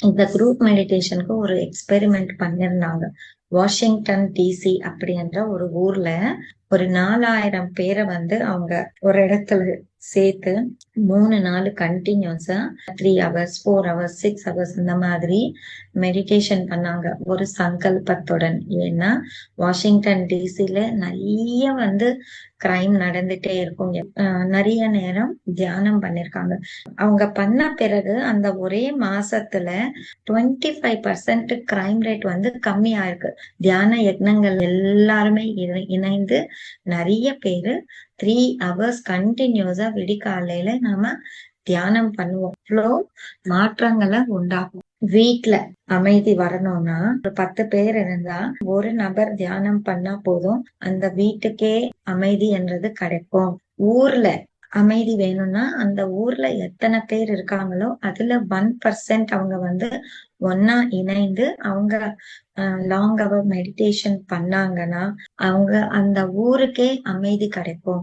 இந்த குரூப் மெடிடேஷனுக்கு ஒரு எக்ஸ்பெரிமெண்ட் பண்ணிருந்தாங்க. வாஷிங்டன் டிசி அப்படின்ற ஒரு ஊர்ல ஒரு 4000 பேரை அவங்க ஒரு இடத்துல சேர்த்து 3 நாள் கண்டினியூஸா 3 hours 4 hours 6 hours இந்த மாதிரி மெடிடேஷன் பண்ணாங்க ஒரு சங்கல்பத்துடன். ஏன்னா வாஷிங்டன் டிசில நிறைய கிரைம் நடந்துட்டே இருக்கும். நிறைய நேரம் தியானம் பண்ணிருக்காங்க. அவங்க பண்ண பிறகு அந்த ஒரே மாசத்துல 25% கிரைம் ரேட் கம்மியா இருக்கு. தியான யக்னங்கள் எல்லாருமே இணைந்து நிறைய பேரு 3 hours கண்டினியூஸா விடிகாலையில நாம தியானம் பண்ணுவோம். இவ்வளோ மாற்றங்களை உண்டாகும். வீட்ல அமைதி வரணும்னா ஒரு 10 பேர் இருந்தா ஒரு நபர் தியானம் பண்ணா போதும், அந்த வீட்டுக்கே அமைதி என்றது கிடைக்கும். ஊர்ல அமைதி வேணும்னா அந்த ஊர்ல எத்தனை பேர் இருக்காங்களோ அதுல 1% அவங்க ஒன்னா இணைந்து அவங்க லாங் அவர் மெடிடேஷன் பண்ணாங்கன்னா அவங்க அந்த ஊருக்கே அமைதி கிடைக்கும்.